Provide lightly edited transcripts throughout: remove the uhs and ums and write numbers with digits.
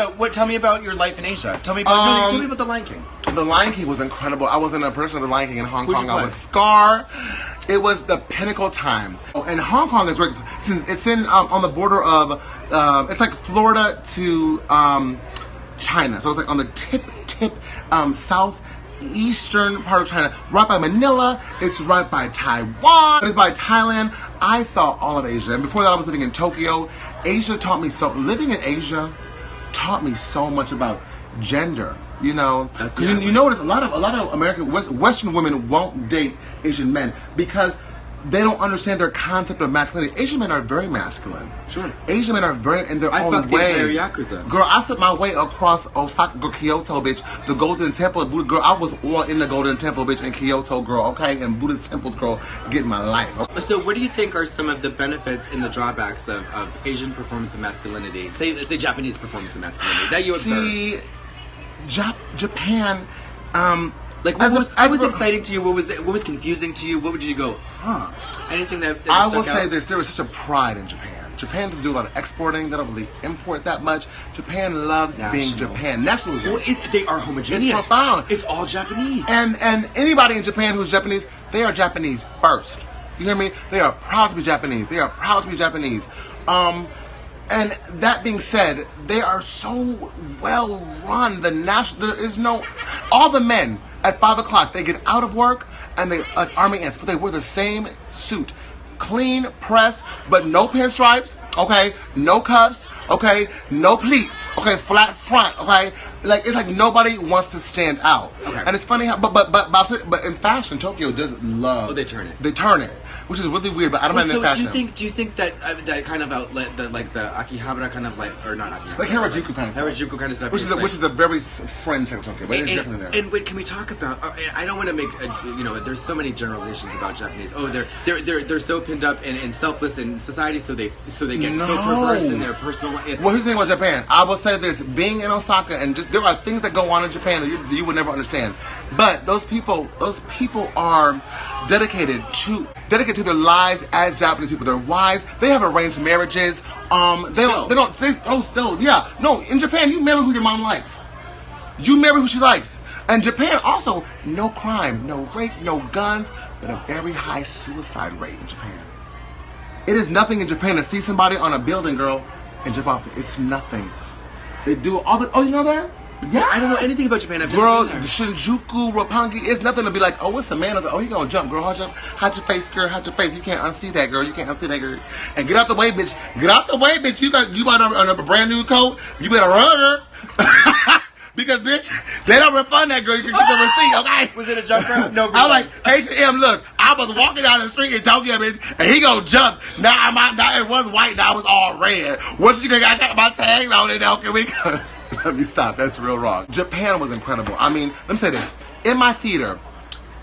So, tell me about your life in Asia. Tell me about The Lion King. The Lion King was incredible. I was in a production of The Lion King in Hong Kong. I was Scar. It was the pinnacle time. And Hong Kong is right, it's in on the border of it's like Florida to China. So it's like on the tip southeastern part of China, right by Manila. It's right by Taiwan. It's by Thailand. I saw all of Asia, and before that, I was living in Tokyo. Asia taught me living in Asia taught me so much about gender. You know, because you notice a lot of American Western women won't date Asian men because they don't understand their concept of masculinity. Asian men are very masculine. Sure. Asian men are very in their own way. Yakuza. Girl, I set my way across Osaka, Kyoto, bitch. The Golden Temple, girl. I was all in the Golden Temple, bitch, in Kyoto, girl. Okay, and Buddhist temples, girl. Getting my life. So, what do you think are some of the benefits and the drawbacks of Asian performance of masculinity? Say Japanese performance of masculinity that you observe. See, Japan. Like what was exciting to you? What was confusing to you? What would you go, huh? Anything that I will say this: there is such a pride in Japan. Japan doesn't do a lot of exporting. They don't really import that much. Japan loves being Japan. Nationalism. Well, they are homogeneous. It's profound. It's all Japanese. And anybody in Japan who's Japanese, they are Japanese first. You hear me? They are proud to be Japanese. They are proud to be Japanese. And that being said, they are so well run. There is no, all the men at 5 o'clock, they get out of work and they like army ants, but they wear the same suit. Clean, pressed, but no pinstripes, okay? No cuffs, okay? No pleats, okay? Flat front, okay? Like, it's like nobody wants to stand out. Okay. And it's funny how, but in fashion, Tokyo does love. Oh, they turn it. They turn it, which is really weird, but I don't know in fashion. Do you think that that kind of outlet, the Akihabara kind of like, or not Akihabara. Like Harajuku kind of stuff. Harajuku kind of stuff. Which is a very fringe type of Tokyo, but it's definitely there. And wait, can we talk about, I don't want to make, there's so many generalizations about Japanese. Oh, they're so pinned up and selfless in society, so they get so perverse in their personal life. Well, here's the thing about Japan. I will say this: being in Osaka, and just there are things that go on in Japan that you would never understand. But those people are dedicated to their lives as Japanese people. Their wives, they have arranged marriages. No, in Japan, you marry who your mom likes. You marry who she likes. And Japan also, no crime, no rape, no guns, but a very high suicide rate in Japan. It is nothing in Japan to see somebody on a building, girl, and jump off. It's nothing. They do all the. Oh, you know that? Yeah. I don't know anything about Japan. Girl, Shinjuku, Roppongi, it's nothing to be like, oh, it's a man. Oh, he gonna jump, girl. Hide your face, girl. Hide your face. You can't unsee that, girl. You can't unsee that, girl. And get out the way, bitch. Get out the way, bitch. You bought a brand new coat. You better run her. Because, bitch, they don't refund that girl. You can get the receipt, okay? Was it a jumper? No. I was like, H&M, look, I was walking down the street in Tokyo, bitch, and he gonna jump. Now it was white, now it was all red. What you think? I got my tags on it now. Can we go? Let me stop. That's real wrong. Japan was incredible. I mean, let me say this. In my theater,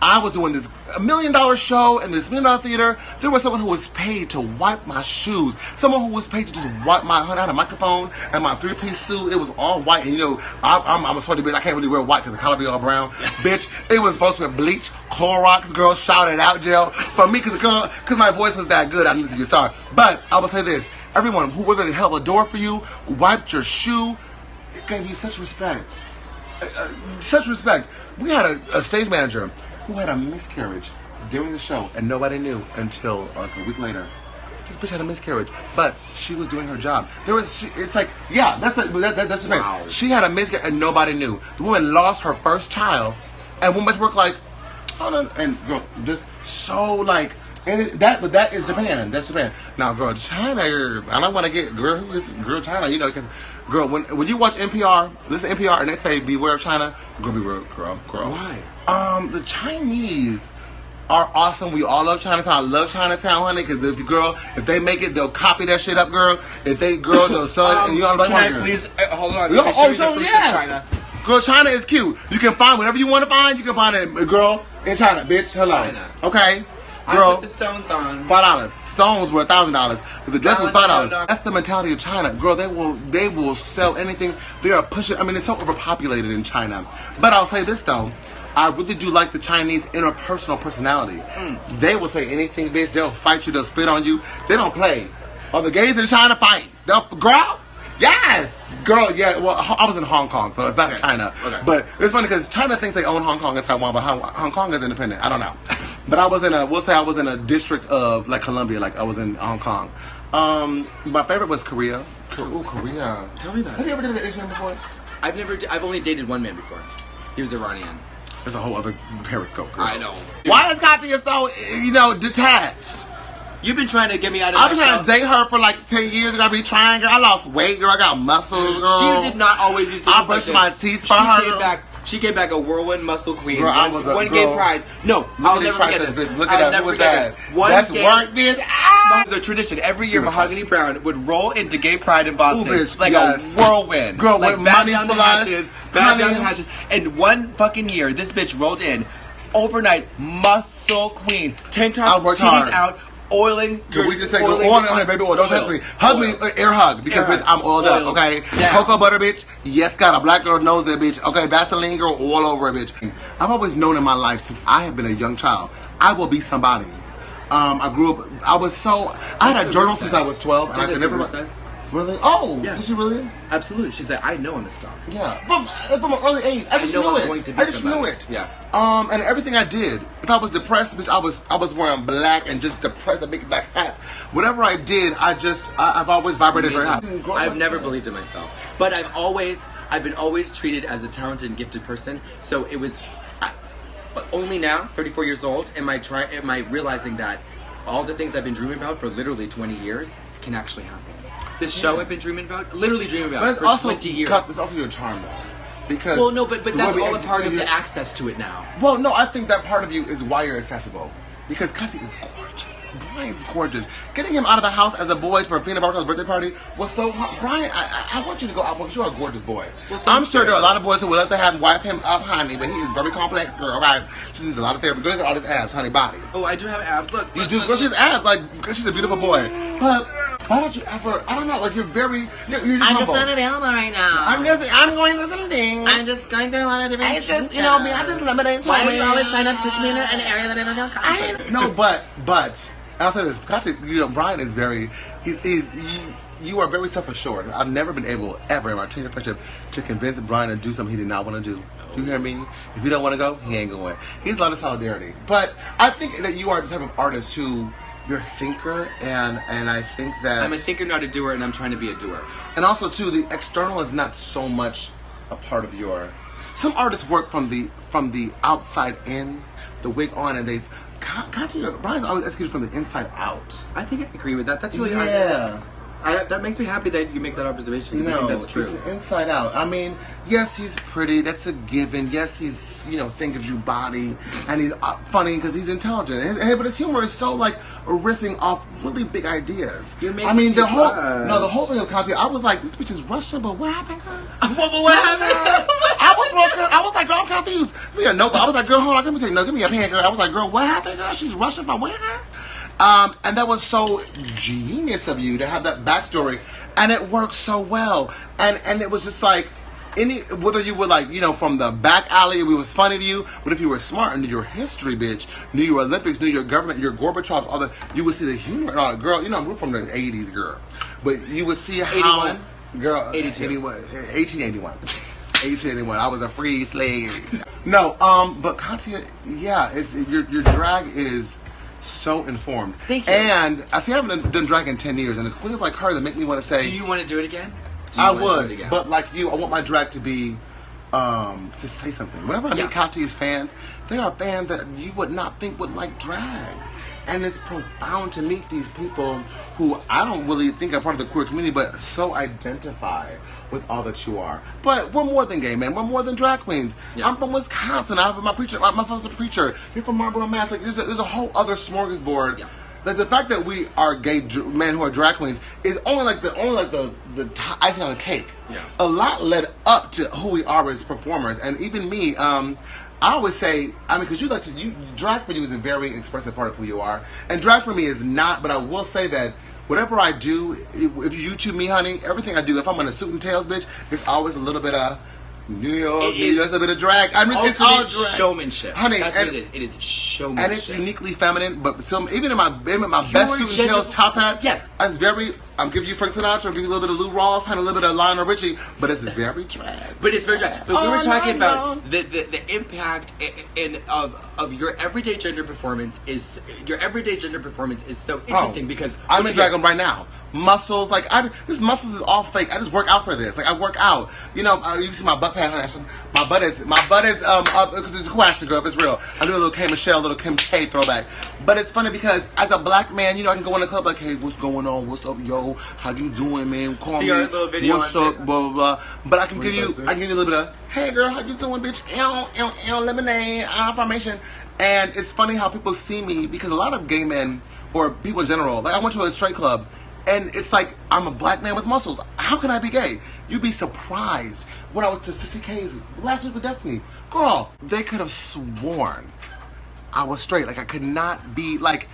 I was doing this $1 million show in this $1 million theater. There was someone who was paid to wipe my shoes. Someone who was paid to just wipe my. I had a microphone and my 3-piece suit. It was all white. And I'm a sweaty bitch. I can't really wear white because the collar be all brown. Bitch, it was supposed to be bleach, Clorox. Girl, shout it out, Jill. For me, because my voice was that good, I needed to be a star. But I will say this: everyone who whether they held a door for you, wiped your shoe, it gave you such respect. Such respect. We had a stage manager who had a miscarriage during the show, and nobody knew until like a week later. This bitch had a miscarriage, but she was doing her job. It's like, yeah, that's the thing. Wow. She had a miscarriage, and nobody knew. The woman lost her first child, and went back to work like, oh no, and girl, just so like, but that is Japan. That's Japan. Now, girl, China, I don't want to get girl China. You know, because girl, when you watch NPR, listen to NPR, and they say beware of China, girl, beware, girl. Why? The Chinese are awesome. We all love Chinatown. I love Chinatown, honey, because if they make it, they'll copy that shit up, girl. If they, they'll sell it, and you don't like my girl. Please, hold on. China. Girl, China is cute. You can find whatever you want to find. You can find it, girl, in China, bitch. Hello. China. Okay? Girl, I put the stones on. $5. Stones were $1,000. But the dress was $5. That's the mentality of China. Girl, they will sell anything. They are pushing. I mean, it's so overpopulated in China. But I'll say this, though. I really do like the Chinese interpersonal personality. They will say anything, bitch. They'll fight you. They'll spit on you. They don't play. Or the gays in China fight. Girl, Yes, girl. Yeah. Well, I was in Hong Kong, so it's not China. Okay. But it's funny because China thinks they own Hong Kong and Taiwan, but Hong Kong is independent. I don't know. But I was in we'll say I was in a district of like Colombia, like I was in Hong Kong. My favorite was Korea. Ooh, Korea. Tell me about it. Have you ever dated an Asian man before? I've only dated one man before. He was Iranian. There's a whole other Periscope. Girl. I know. Why is Katya so, detached? You've been trying to get me out of I've been trying myself. to date her for like 10 years. Girl, I be trying, girl. I lost weight, girl. I got muscles, girl. She did not always used to. I brushed my teeth for her. She came back a whirlwind muscle queen. Girl, I was a one girl. gay pride. No, I'll never forget this. Bitch. Look at that. Who was that? That's work, bitch. It was a tradition. Every year, Mahogany Brown would roll into gay pride in Boston. Ooh, bitch, like yes. a whirlwind. Girl, like with money down the flush. hatches, back down the hatches. And one fucking year, this bitch rolled in. Overnight, muscle queen. Tank top, titties hard. out. Oiling. Can we just say, oil on her, baby oil. Don't touch me. Hug me, air hug, because bitch, I'm oiled up, okay? Yeah. Cocoa butter, bitch. Yes, God, a black girl knows that, bitch. Okay, Vaseline girl, all over it, bitch. I've always known in my life, since I have been a young child, I will be somebody. I grew up, I had a journal since I was 12, and I could never... Really? Oh, yeah. Did she really? Absolutely. She's like, I know I'm a star. Yeah, from an early age. I just knew it. I just knew it. Yeah. And everything I did, if I was depressed, bitch, I was wearing black and just depressed and big black hats. Whatever I did, I've always vibrated very high. I've never believed in myself, but I've been always treated as a talented and gifted person. So it was, but only now, 34 years old, am I realizing that all the things I've been dreaming about for literally 20 years can actually happen. This show I've been dreaming about, literally dreaming about for 20 years. It's also your charm, though. Because well, no, but that's all a part of the access to it now. Well, no, I think that part of you is why you're accessible. Because Katya is gorgeous. Brian's gorgeous. Getting him out of the house as a boy for a peanut butter birthday party was so hot. Brian, I want you to go out because you're a gorgeous boy. Well, I'm sure there are a lot of boys who would love to have wipe him up, honey, but he is very complex, girl. Okay, she needs a lot of therapy. Go look at all his abs, honey, body. Oh, I do have abs. Look, you do. Girl, she's abs. Like, girl, she's a beautiful boy. But why don't you ever? I don't know. Like, you're very. You're I'm humble. just not available right now. I'm going through some things. I'm just going through a lot of different. I just, me. I just limited. Why are you always trying to push me in an area that I don't feel comfortable? No, but. I'll say this, Katya, Brian is very, you are very self-assured. I've never been able, ever in our 10-year friendship, to convince Brian to do something he did not want to do. Do you hear me? If he don't want to go, he ain't going. He's a lot of solidarity. But I think that you are the type of artist who, you're a thinker, and I think that... I'm a thinker, not a doer, and I'm trying to be a doer. And also, too, the external is not so much a part of your... Some artists work from the outside in, the wig on, and they... Katya, Brian's always executed from the inside out. I think I agree with that. That's really that makes me happy that you make that observation. No, I think that's true. It's inside out. I mean, yes, he's pretty. That's a given. Yes, he's think of you body, and he's funny because he's intelligent. But his humor is so like riffing off really big ideas. I mean, the whole thing of Katya, I was like, this bitch is Russian, but what happened? What happened? I was like, girl, I'm confused. I was like, girl, hold on, give me a pen, girl. I was like, girl, what happened, girl? She's Russian from where? And that was so genius of you to have that backstory, and it worked so well. And it was just like, whether you were like, from the back alley, it was funny to you, but if you were smart and knew your history, bitch, knew your Olympics, knew your government, your Gorbachev, you would see the humor in all it. Girl, we're from the 80s, girl. But you would see how... 81? Girl, 82. 1881. 1881. I was a free slave. No, but Katya, yeah, your drag is so informed. Thank you. And I haven't done drag in 10 years, and it's queens like her that make me want to say... Do you want to do it again? I would, but like you, I want my drag to be, to say something. Whenever I meet Katya's fans, they are fans that you would not think would like drag. And it's profound to meet these people who I don't really think are part of the queer community, but so identify with all that you are. But we're more than gay men. We're more than drag queens. Yeah. I'm from Wisconsin. My father's a preacher. You're from Marlboro, Mass. Like there's a whole other smorgasbord. Yeah. Like the fact that we are gay men who are drag queens is only like the icing on the cake. Yeah. A lot led up to who we are as performers, and even me. I always say, because drag for you is a very expressive part of who you are, and drag for me is not. But I will say that whatever I do, if you YouTube me, honey, everything I do, if I'm in a suit and tails, bitch, it's always a little bit of New York, there's a bit of drag. It's all drag. Showmanship. Honey, that's what it is. It is showmanship. And it's uniquely feminine, but even in my best suit and tails top hat, yes, it's very I'm giving you Frank Sinatra, I'm giving you a little bit of Lou Rawls, kind of a little bit of Lionel Richie, but it's very drag. But it's very drag. But we were talking about the impact of your everyday gender performance is so interesting because I'm in drag right now. Muscles, like this muscles is all fake. I just work out for this. Like I work out. You know, you see my butt pad. My butt is up because it's a question, girl. If it's real, I do a little K Michelle, little Kim K throwback. But it's funny because as a black man, you know, I can go in the club like, hey, what's going on? What's up, yo? How you doing, man? Call me. What's up, blah blah blah. But I can give you a little bit of, hey, girl, how you doing, bitch? Lemonade, formation. And it's funny how people see me because a lot of gay men or people in general, like I went to a straight club. And it's like, I'm a black man with muscles. How can I be gay? You'd be surprised. When I went to Sissy K's last week with Destiny, girl, they could have sworn I was straight. Like, I could not be, like,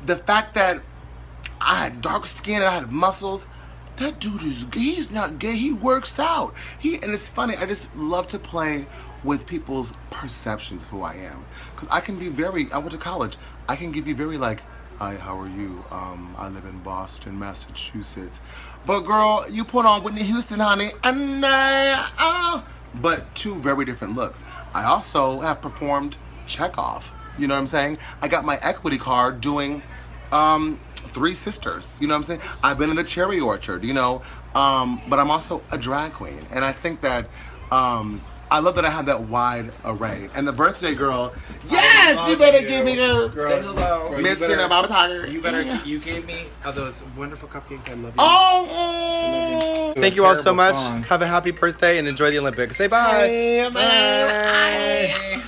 the fact that I had dark skin and I had muscles, that dude is gay. He's not gay. He works out. And it's funny, I just love to play with people's perceptions of who I am. Because I can be I went to college. I can give you very, like, hi, how are you? I live in Boston, Massachusetts. But girl, you put on Whitney Houston, honey, and but two very different looks. I also have performed Chekhov. You know what I'm saying? I got my equity card doing Three Sisters. You know what I'm saying? I've been in the Cherry Orchard, you know. But I'm also a drag queen. And I think that I love that I have that wide array. And the birthday girl, yes, you better give me a say hello. Miss Fina Baba Tiger. You gave me those wonderful cupcakes. I love you. Oh, thank you all so much. Song. Have a happy birthday and enjoy the Olympics. Say bye. bye.